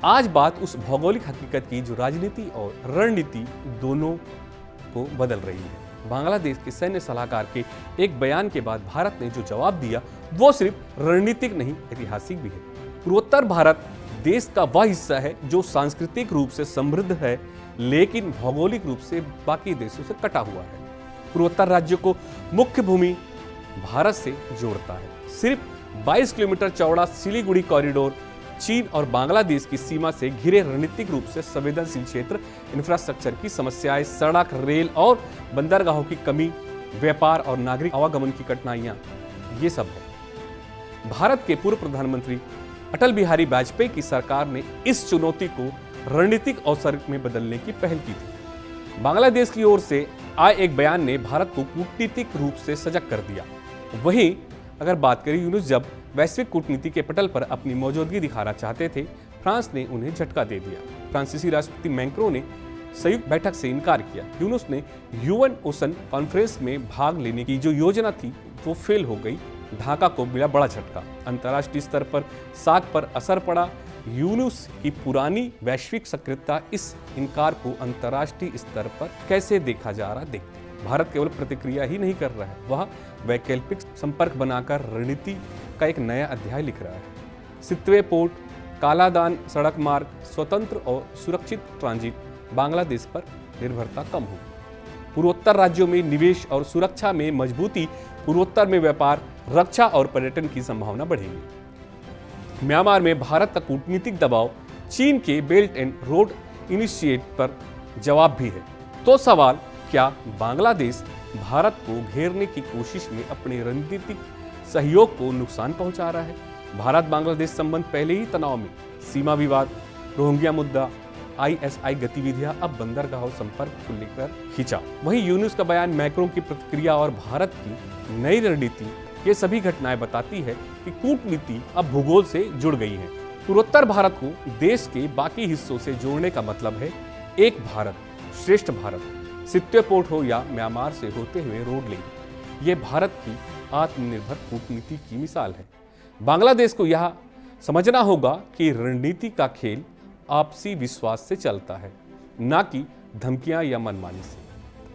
आज बात उस भौगोलिक हकीकत की जो राजनीति और रणनीति दोनों को बदल रही है। बांग्लादेश के सैन्य सलाहकार के एक बयान के बाद भारत ने जो जवाब दिया वो सिर्फ रणनीतिक नहीं, ऐतिहासिक भी है। पूर्वोत्तर भारत देश का वह हिस्सा है जो सांस्कृतिक रूप से समृद्ध है लेकिन भौगोलिक रूप से बाकी देशों से कटा हुआ है। पूर्वोत्तर राज्यों को मुख्य भूमि भारत से जोड़ता है। सिर्फ 22 किलोमीटर चौड़ा सिलीगुड़ी कॉरिडोर चीन और बांग्लादेश की सीमा से घिरे रणनीतिक रूप से संवेदनशील क्षेत्र, इंफ्रास्ट्रक्चर की समस्याएं, सड़क, रेल और बंदरगाहों की कमी, व्यापार और नागरिक आवागमन की कठिनाइयां, ये सब है। भारत के पूर्व प्रधानमंत्री अटल बिहारी वाजपेयी की सरकार ने इस चुनौती को रणनीतिक अवसर में बदलने की पहल की थी। बांग्लादेश की ओर से आए एक बयान ने भारत को कूटनीतिक रूप से सजग कर दिया। वहीं अगर बात करें यूनुस जब वैश्विक कूटनीति के पटल पर अपनी मौजूदगी दिखाना चाहते थे, फ्रांस ने उन्हें झटका दे दिया। फ्रांसीसी राष्ट्रपति मैक्रों ने संयुक्त बैठक से इनकार किया। यूनुस ने यूएन ओसन कॉन्फ्रेंस में भाग लेने की जो योजना थी वो फेल हो गई। ढाका को मिला बड़ा झटका। अंतर्राष्ट्रीय स्तर पर साख पर असर पड़ा। यूनुस की पुरानी वैश्विक सक्रियता इस इनकार को अंतर्राष्ट्रीय स्तर पर कैसे देखा जा रहा देखते। भारत केवल प्रतिक्रिया ही नहीं कर रहा है, वह वैकल्पिक संपर्क बनाकर रणनीति का एक नया अध्याय लिख रहा है। सितवे पोर्ट, कालादान सड़क मार्ग, स्वतंत्र और सुरक्षित ट्रांजिट, बांग्लादेश पर निर्भरता कम होगी। पूर्वोत्तर राज्यों में निवेश और सुरक्षा में मजबूती, पूर्वोत्तर में व्यापार, रक्षा और पर्यटन की संभावना बढ़ेगी। म्यांमार में भारत का कूटनीतिक दबाव चीन के बेल्ट एंड रोड इनिशिएटिव पर जवाब भी है। तो सवाल, क्या बांग्लादेश भारत को घेरने की कोशिश में अपने रणनीतिक सहयोग को नुकसान पहुंचा रहा है? भारत बांग्लादेश संबंध पहले ही तनाव में। सीमा विवाद, रोहिंग्या मुद्दा, आईएसआई गतिविधियां अब बंदरगाहों संपर्क को लेकर खिंचा। वहीं यूनुस का बयान, मैक्रों की प्रतिक्रिया और भारत की नई रणनीति, ये सभी घटनाएं बताती है कि कूटनीति अब भूगोल से जुड़ गई है। पूर्वोत्तर भारत को देश के बाकी हिस्सों से जोड़ने का मतलब है एक भारत श्रेष्ठ भारत। सितवे पोर्ट हो या म्यांमार से होते हुए रोड लिंक, ये भारत की आत्मनिर्भर कूटनीति की मिसाल है। बांग्लादेश को यह समझना होगा कि रणनीति का खेल आपसी विश्वास से चलता है, ना कि धमकियां या मनमानी से।